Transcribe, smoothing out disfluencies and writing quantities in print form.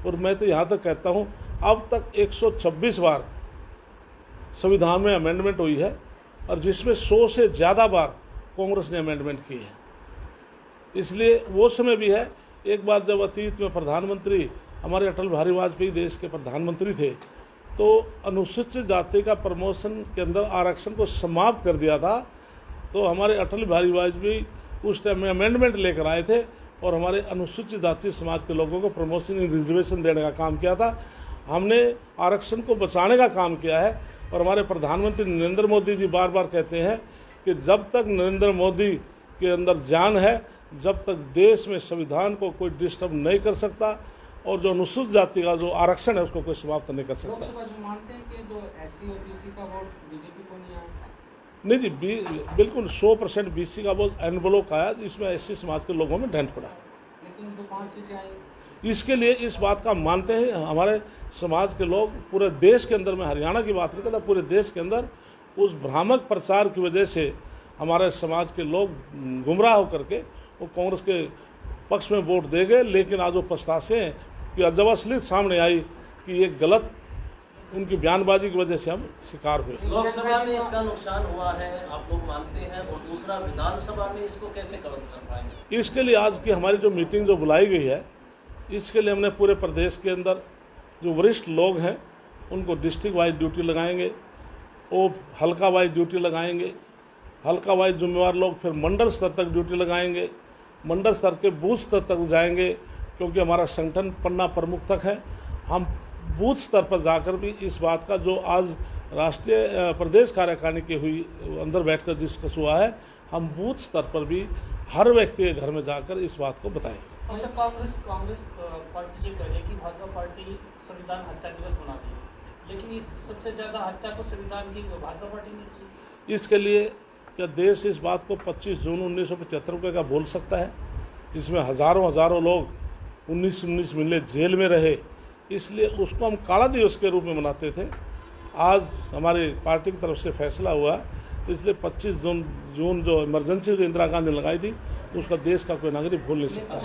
और मैं तो यहाँ तक कहता हूँ अब तक 126 बार संविधान में अमेंडमेंट हुई है और जिसमें 100 से ज़्यादा बार कांग्रेस ने अमेंडमेंट की है। इसलिए वो समय भी है, एक बार जब अतीत में प्रधानमंत्री हमारे अटल बिहारी वाजपेयी देश के प्रधानमंत्री थे तो अनुसूचित जाति का प्रमोशन के अंदर आरक्षण को समाप्त कर दिया था। तो हमारे अटल बिहारी वाजपेयी उस टाइम में अमेंडमेंट लेकर आए थे और हमारे अनुसूचित जाति समाज के लोगों को प्रमोशन रिजर्वेशन देने का काम किया था। हमने आरक्षण को बचाने का काम किया है और हमारे प्रधानमंत्री नरेंद्र मोदी जी बार बार कहते हैं कि जब तक नरेंद्र मोदी के अंदर जान है, जब तक देश में संविधान को कोई डिस्टर्ब नहीं कर सकता और जो अनुसूचित जाति का जो आरक्षण है उसको कोई समाप्त नहीं कर सकता। लोकसभा में मानते हैं कि जो SC और BC का वोट बीजेपी को नहीं आया? नहीं जी, बिल्कुल 100% BC का वोट एन ब्लॉक आया, इसमें SC समाज के लोगों में डेंट पड़ा। लेकिन जो 5 सीटें आई, इसके लिए इस बात का मानते हैं हमारे समाज के लोग पूरे देश के अंदर, मैं हरियाणा की बात नहीं करता, पूरे देश के अंदर उस भ्रामक प्रचार की वजह से हमारे समाज के लोग गुमराह होकर के वो कांग्रेस के पक्ष में वोट दे गए। लेकिन आज वो पछतासे हैं कि जब असलियत सामने आई कि ये गलत उनकी बयानबाजी की वजह से हम शिकार हुए। लोकसभा में इसका नुकसान हुआ है आप लोग मानते हैं, और दूसरा विधानसभा में इसको कैसे कवर कर पाएंगे? इसके लिए आज की हमारी जो मीटिंग जो बुलाई गई है, इसके लिए हमने पूरे प्रदेश के अंदर जो वरिष्ठ लोग हैं उनको डिस्ट्रिक्ट वाइज ड्यूटी लगाएंगे, वो हल्का वाइज ड्यूटी लगाएंगे, हल्का वाइज जिम्मेवार लोग फिर मंडल स्तर तक ड्यूटी लगाएंगे, मंडल स्तर के बूथ स्तर तक जाएंगे, क्योंकि हमारा संगठन पन्ना प्रमुख तक है। हम बूथ स्तर पर जाकर भी इस बात का जो आज राष्ट्रीय प्रदेश कार्यकारिणी की हुई अंदर बैठकर डिस्कस हुआ है, हम बूथ स्तर पर भी हर व्यक्ति के घर में जाकर इस बात को बताएंगे। अच्छा, कांग्रेस पार्टी ये कह रही है कि भाजपा पार्टी संविधान हत्या दिवस मनाती है, लेकिन इस सबसे ज़्यादा हत्या को संविधान की भाजपा पार्टी ने की। इसके लिए क्या देश इस बात को 25 जून 1975 का बोल सकता है, जिसमें हज़ारों लोग 19 महीने जेल में रहे, इसलिए उसको हम काला दिवस के रूप में मनाते थे। आज हमारी पार्टी की तरफ से फैसला हुआ, तो इसलिए 25 जून जो इमरजेंसी जो इंदिरा गांधी लगाई थी उसका देश का कोई नागरिक भूल नहीं सकता।